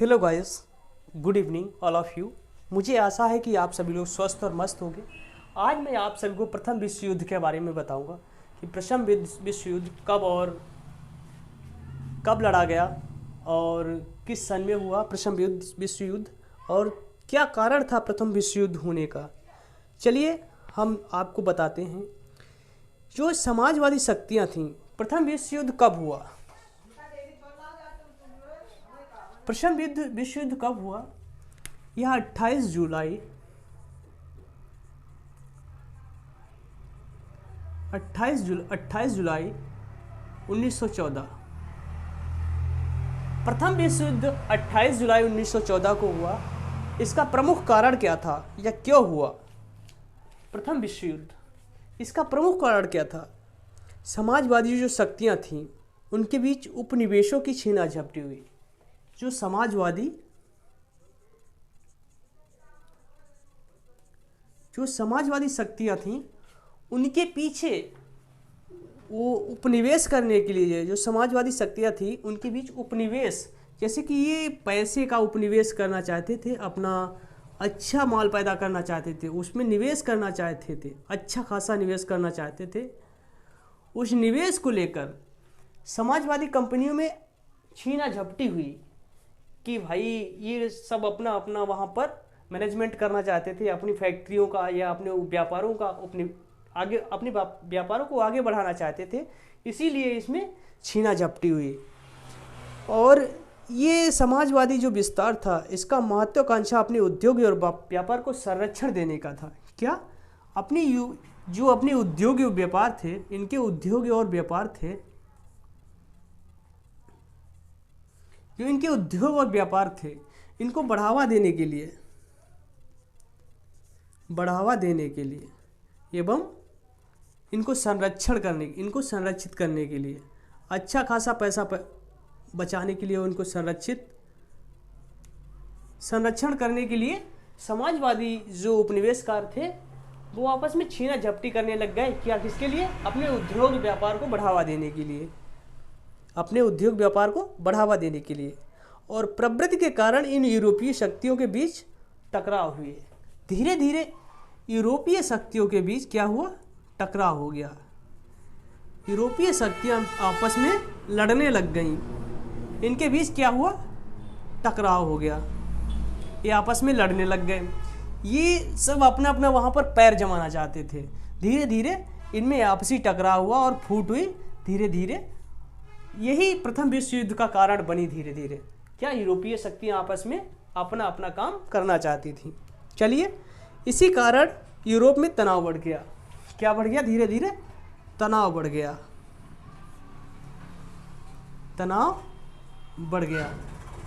Hello guys, good evening all of you. मुझे आशा है कि आप सभी लोग स्वस्थ और मस्त होंगे। आज मैं आप सभी को प्रथम विश्व युद्ध के बारे में बताऊंगा कि प्रथम विश्व युद्ध कब लड़ा गया और किस सन में हुआ प्रथम विश्व युद्ध और क्या कारण था प्रथम विश्व युद्ध होने का। चलिए हम आपको बताते हैं। जो समाजवादी शक्तियां थीं, प्रथम विश्व युद्ध कब हुआ? प्रथम विश्व युद्ध कब हुआ? यह 28 जुलाई 1914। प्रथम विश्व युद्ध 28 जुलाई 1914 को हुआ। इसका प्रमुख कारण क्या था या क्यों हुआ प्रथम विश्व युद्ध? इसका प्रमुख कारण क्या था? समाजवादी जो शक्तियां थीं उनके बीच उपनिवेशों की छीना झपटी हुई। जो समाजवादी शक्तियां थीं उनके पीछे वो उपनिवेश करने के लिए, जो समाजवादी शक्तियां थीं उनके बीच उपनिवेश, जैसे कि ये पैसे का उपनिवेश करना चाहते थे, अपना अच्छा माल पैदा करना चाहते थे, उसमें निवेश करना चाहते थे, अच्छा खासा निवेश करना चाहते थे। उस निवेश को लेकर समाजवादी कंपनियों में छीना झपटी हुई कि भाई ये सब अपना अपना वहाँ पर मैनेजमेंट करना चाहते थे, अपनी फैक्ट्रियों का या अपने व्यापारों का अपने व्यापारों को आगे बढ़ाना चाहते थे। इसीलिए इसमें छीना झपटी हुई। और ये समाजवादी जो विस्तार था, इसका महत्वाकांक्षा अपने उद्योग और व्यापार को संरक्षण देने का था। क्या? जो अपने उद्योग और व्यापार थे, इनके उद्योग और व्यापार थे, जो इनके उद्योग और व्यापार थे, इनको बढ़ावा देने के लिए एवं इनको संरक्षित करने के लिए, अच्छा खासा पैसा बचाने के लिए, उनको संरक्षण करने के लिए समाजवादी जो उपनिवेशकार थे वो आपस में छीना झपटी करने लग गए। क्या? किसके लिए? अपने उद्योग व्यापार को बढ़ावा देने के लिए। और प्रवृत्ति के कारण इन यूरोपीय शक्तियों के बीच टकराव हुए। धीरे धीरे यूरोपीय शक्तियों के बीच क्या हुआ? टकराव हो गया। यूरोपीय शक्तियां आपस में लड़ने लग गईं। इनके बीच क्या हुआ? टकराव हो गया। ये आपस में लड़ने लग गए। ये सब अपना अपना वहाँ पर पैर जमाना चाहते थे। धीरे धीरे इनमें आपसी टकराव हुआ और फूट हुई। धीरे धीरे यही प्रथम विश्व युद्ध का कारण बनी। धीरे धीरे क्या? यूरोपीय शक्तियाँ आपस में अपना अपना काम करना चाहती थी। चलिए, इसी कारण यूरोप में तनाव बढ़ गया। क्या बढ़ गया? धीरे धीरे तनाव बढ़ गया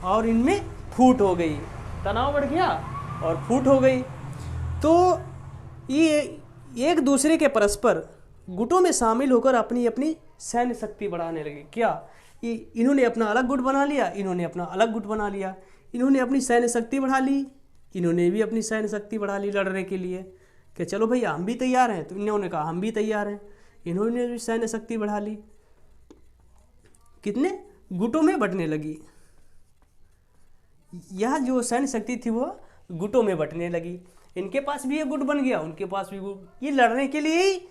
और इनमें फूट हो गई। तनाव बढ़ गया और फूट हो गई। तो ये एक दूसरे के परस्पर गुटों में शामिल होकर अपनी अपनी सैन्य शक्ति बढ़ाने लगे। क्या? इन्होंने अपना अलग गुट बना लिया, इन्होंने अपना अलग गुट बना लिया। इन्होंने अपनी सैन्य शक्ति बढ़ा ली, इन्होंने भी अपनी सैन्य शक्ति बढ़ा ली लड़ने के लिए कि चलो भैया हम भी तैयार हैं। तो इन्होंने कहा हम भी तैयार हैं। इन्होंने भी सैन्य शक्ति बढ़ा ली। कितने गुटों में बंटने लगी। यह जो सैन्य शक्ति थी वो गुटों में बंटने लगी। इनके पास भी एक गुट बन गया, उनके पास भी गुट। ये लड़ने के लिए ही,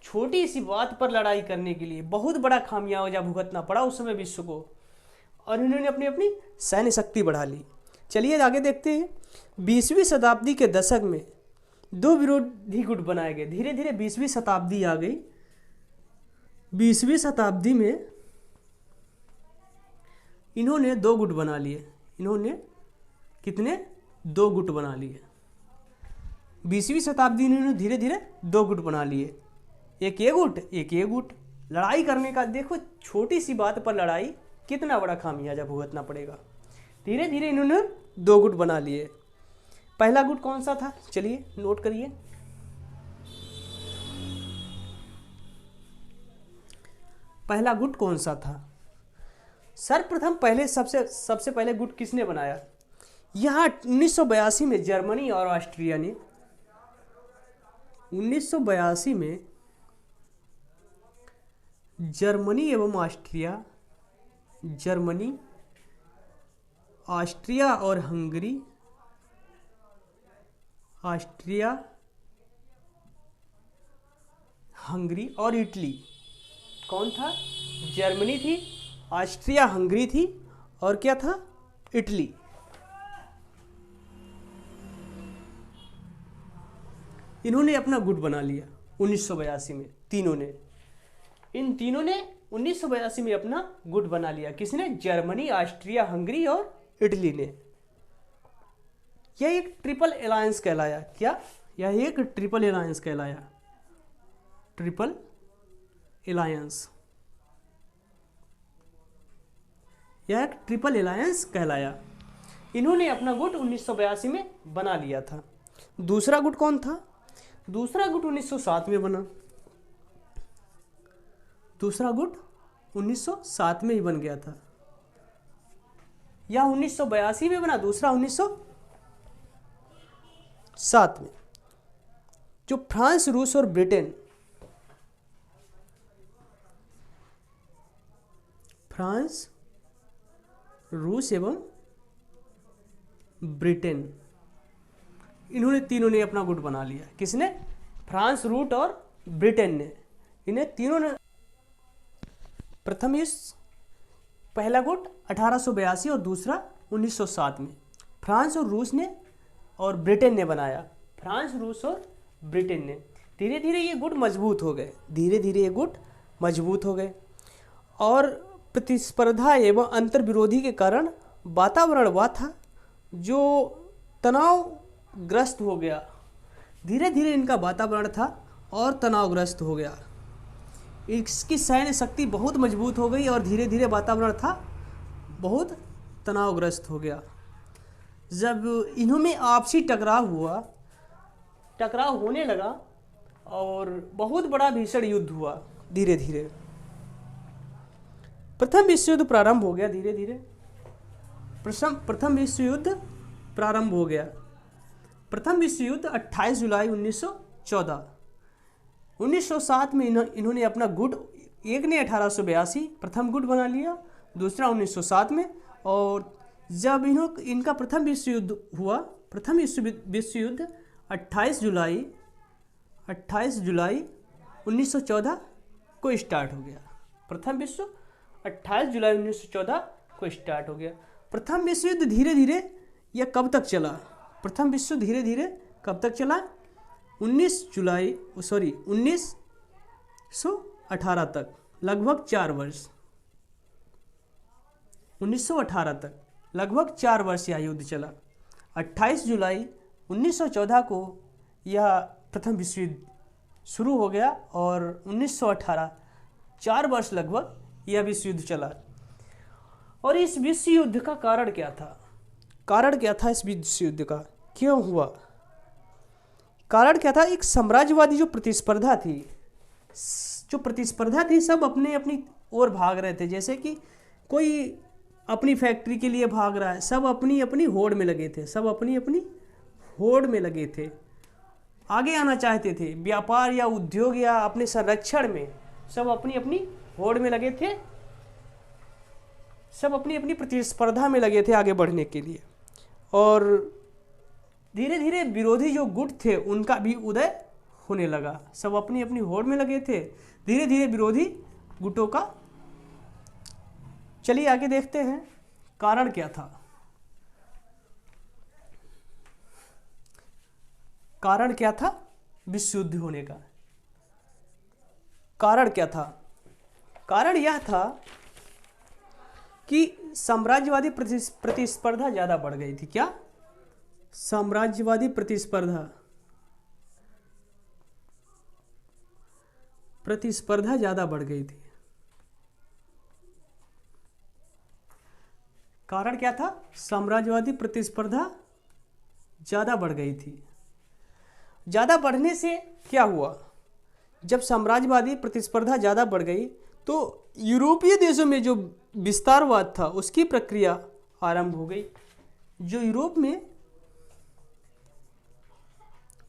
छोटी सी बात पर लड़ाई करने के लिए बहुत बड़ा खामियाजा भुगतना पड़ा उस समय विश्व को। और इन्होंने अपनी अपनी सैन्य शक्ति बढ़ा ली। चलिए आगे देखते हैं। 20वीं शताब्दी के दशक में दो विरोधी गुट बनाए गए। धीरे धीरे 20वीं शताब्दी आ गई। 20वीं शताब्दी में इन्होंने दो गुट बना लिए। इन्होंने कितने? दो गुट बना लिए। 20वीं शताब्दी में इन्होंने धीरे धीरे दो गुट बना लिए। एक ये गुट लड़ाई करने का। देखो, छोटी सी बात पर लड़ाई, कितना बड़ा खामियाजा भुगतना पड़ेगा। धीरे धीरे इन्होंने दो गुट बना लिए। पहला गुट कौन सा था? चलिए नोट करिए। पहला गुट कौन सा था? सर्वप्रथम सबसे पहले गुट किसने बनाया? यहाँ 1982 में जर्मनी और ऑस्ट्रिया ने 1982 में जर्मनी ऑस्ट्रिया और हंगरी, ऑस्ट्रिया, हंगरी और इटली। कौन था? जर्मनी थी, ऑस्ट्रिया हंगरी थी और क्या था? इटली। इन्होंने अपना गुट बना लिया 1982 में, तीनों ने, इन तीनों ने 1982 में अपना गुट बना लिया। किसने? जर्मनी, ऑस्ट्रिया हंगरी और इटली ने। यह एक ट्रिपल अलायंस कहलाया। क्या? यह एक ट्रिपल अलायंस कहलाया, ट्रिपल अलायंस। यह एक ट्रिपल अलायंस कहलाया। इन्होंने अपना गुट 1982 में बना लिया था। दूसरा गुट कौन था? दूसरा गुट 1907 में बना। दूसरा गुट 1907 में ही बन गया था, या 1982 में बना, दूसरा 1907 में। जो फ्रांस, रूस और ब्रिटेन, फ्रांस, रूस एवं ब्रिटेन, इन्होंने तीनों ने अपना गुट बना लिया। किसने? फ्रांस, रूस और ब्रिटेन ने। इन्हें तीनों ने प्रथम इस पहला गुट 1882 और दूसरा 1907 में फ्रांस और रूस ने और ब्रिटेन ने बनाया। फ्रांस, रूस और ब्रिटेन ने। धीरे धीरे ये गुट मजबूत हो गए, धीरे धीरे ये गुट मजबूत हो गए और प्रतिस्पर्धा एवं अंतर विरोधी के कारण वातावरण वह था जो तनावग्रस्त हो गया। धीरे धीरे इनका वातावरण था और तनावग्रस्त हो गया। इसकी सैन्य शक्ति बहुत मजबूत हो गई और धीरे धीरे वातावरण था बहुत तनावग्रस्त हो गया। जब इन्होंने आपसी टकराव हुआ, टकराव होने लगा और बहुत बड़ा भीषण युद्ध हुआ। धीरे धीरे प्रथम विश्व युद्ध प्रारंभ हो गया। धीरे धीरे प्रथम विश्व युद्ध प्रारंभ हो गया। प्रथम विश्व युद्ध 28 जुलाई 1914। 1907 में इन्होंने अपना गुट, एक ने 1882 प्रथम गुट बना लिया, दूसरा 1907 में। और जब इनका प्रथम विश्व युद्ध हुआ, प्रथम विश्व युद्ध 28 जुलाई 1914 को स्टार्ट हो गया। प्रथम विश्व 28 जुलाई 1914 को स्टार्ट हो गया। प्रथम विश्व युद्ध धीरे धीरे यह कब तक चला? प्रथम विश्व धीरे धीरे कब तक चला? 1918 तक, लगभग 4 वर्ष। 1918 तक लगभग 4 वर्ष यह युद्ध चला। 28 जुलाई 1914 को यह प्रथम विश्व युद्ध शुरू हो गया और 1918, 4 वर्ष लगभग यह विश्व युद्ध चला। और इस विश्व युद्ध का कारण क्या था? कारण क्या था इस विश्व युद्ध का? क्यों हुआ? कारण क्या था? एक साम्राज्यवादी जो प्रतिस्पर्धा थी, सब अपने अपनी ओर भाग रहे थे। जैसे कि कोई अपनी फैक्ट्री के लिए भाग रहा है, सब अपनी अपनी होड़ में लगे थे, सब अपनी अपनी होड़ में लगे थे, आगे आना चाहते थे। व्यापार या उद्योग या अपने संरक्षण में सब अपनी अपनी होड़ में लगे थे, सब अपनी अपनी प्रतिस्पर्धा में लगे थे आगे बढ़ने के लिए। और धीरे धीरे विरोधी जो गुट थे उनका भी उदय होने लगा। सब अपनी अपनी होड़ में लगे थे, धीरे धीरे विरोधी गुटों का। चलिए आगे देखते हैं कारण क्या था। कारण क्या था विश्व युद्ध होने का? कारण क्या था? कारण यह था कि साम्राज्यवादी प्रतिस्पर्धा ज्यादा बढ़ गई थी। क्या? साम्राज्यवादी प्रतिस्पर्धा ज्यादा बढ़ गई थी। कारण क्या था? साम्राज्यवादी प्रतिस्पर्धा ज्यादा बढ़ गई थी। ज्यादा बढ़ने से क्या हुआ? जब साम्राज्यवादी प्रतिस्पर्धा ज्यादा बढ़ गई तो यूरोपीय देशों में जो विस्तारवाद था उसकी प्रक्रिया आरंभ हो गई। जो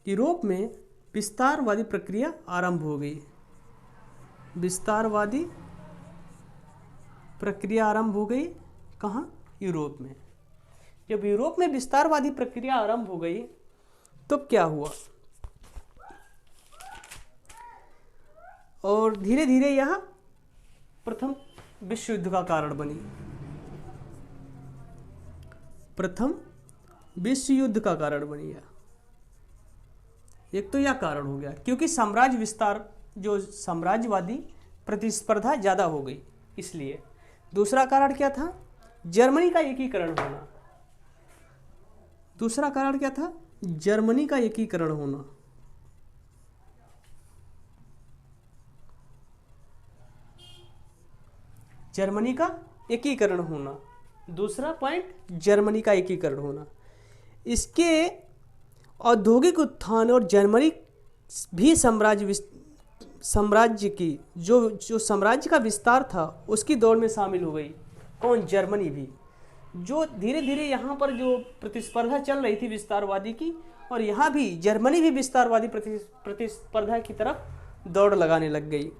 यूरोप में विस्तारवादी प्रक्रिया आरंभ हो गई। विस्तारवादी प्रक्रिया आरंभ हो गई कहाँ? यूरोप में। जब यूरोप में विस्तारवादी प्रक्रिया आरंभ हो गई तो क्या हुआ, और धीरे धीरे यह प्रथम विश्व युद्ध का कारण बनी। प्रथम विश्व युद्ध का कारण बनी यह। एक तो यह कारण हो गया क्योंकि साम्राज्य विस्तार, जो साम्राज्यवादी प्रतिस्पर्धा ज़्यादा हो गई इसलिए। दूसरा कारण क्या था, जर्मनी का एकीकरण होना। दूसरा कारण क्या था, जर्मनी का एकीकरण होना। जर्मनी का एकीकरण होना, दूसरा पॉइंट जर्मनी का एकीकरण होना। इसके औद्योगिक उत्थान और जर्मनी भी साम्राज्य की जो साम्राज्य का विस्तार था उसकी दौड़ में शामिल हो गई। कौन, जर्मनी भी, जो धीरे धीरे यहाँ पर जो प्रतिस्पर्धा चल रही थी विस्तारवादी की, और यहाँ भी जर्मनी भी विस्तारवादी प्रतिस्पर्धा की तरफ दौड़ लगाने लग गई।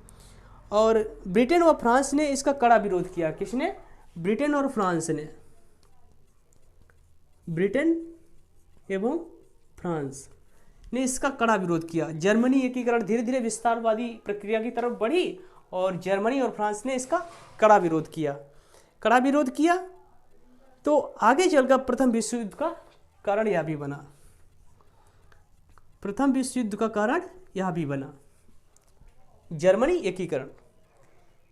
और ब्रिटेन और फ्रांस ने इसका कड़ा विरोध किया। किसने, ब्रिटेन और फ्रांस ने। ब्रिटेन एवं फ्रांस ने इसका कड़ा विरोध किया। जर्मनी एकीकरण धीरे धीरे विस्तारवादी प्रक्रिया की तरफ बढ़ी और जर्मनी और फ्रांस ने इसका कड़ा विरोध किया। कड़ा विरोध किया तो आगे चलकर प्रथम विश्व युद्ध का कारण यह भी बना। प्रथम विश्व युद्ध का कारण यह भी बना, जर्मनी एकीकरण।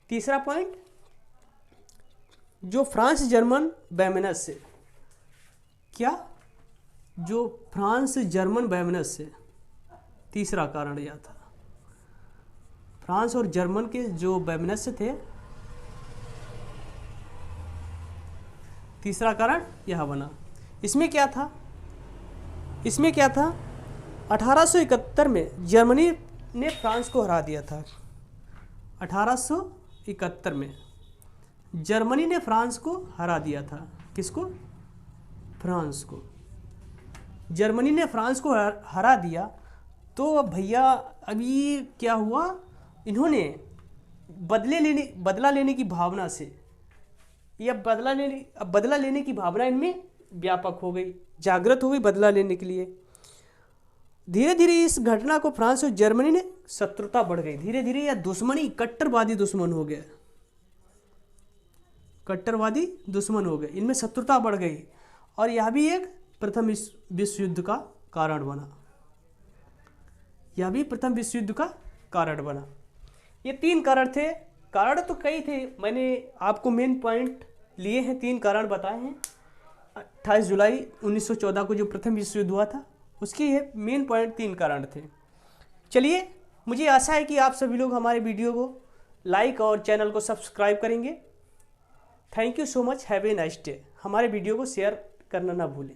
तीसरा पॉइंट, जो फ्रांस जर्मन वैमनस्य। क्या, जो फ्रांस जर्मन वैमनस्य, तीसरा कारण यह था। फ्रांस और जर्मन के जो वैमनस्य थे, तीसरा कारण यह बना। इसमें क्या था, 1871 में जर्मनी ने फ्रांस को हरा दिया था। 1871 में जर्मनी ने फ्रांस को हरा दिया था। किसको, फ्रांस को। जर्मनी ने फ्रांस को हरा दिया तो भैया अभी क्या हुआ, इन्होंने बदला लेने की भावना से, या बदला लेने की भावना इनमें व्यापक हो गई, जागृत हो गई बदला लेने के लिए। धीरे धीरे इस घटना को फ्रांस और जर्मनी ने शत्रुता बढ़ गई। धीरे धीरे यह दुश्मनी कट्टरवादी दुश्मन हो गया, कट्टरवादी दुश्मन हो गए, इनमें शत्रुता बढ़ गई और यह भी एक प्रथम विश्व युद्ध का कारण बना। यह भी प्रथम विश्व युद्ध का कारण बना। ये 3 कारण थे। कारण तो कई थे, मैंने आपको मेन पॉइंट लिए हैं, 3 कारण बताए हैं। 28 जुलाई 1914 को जो प्रथम विश्व युद्ध हुआ था उसके ये मेन पॉइंट 3 कारण थे। चलिए, मुझे आशा है कि आप सभी लोग हमारे वीडियो को लाइक और चैनल को सब्सक्राइब करेंगे। Thank you so much, have a nice day. हमारे वीडियो को शेयर करना ना भूलें।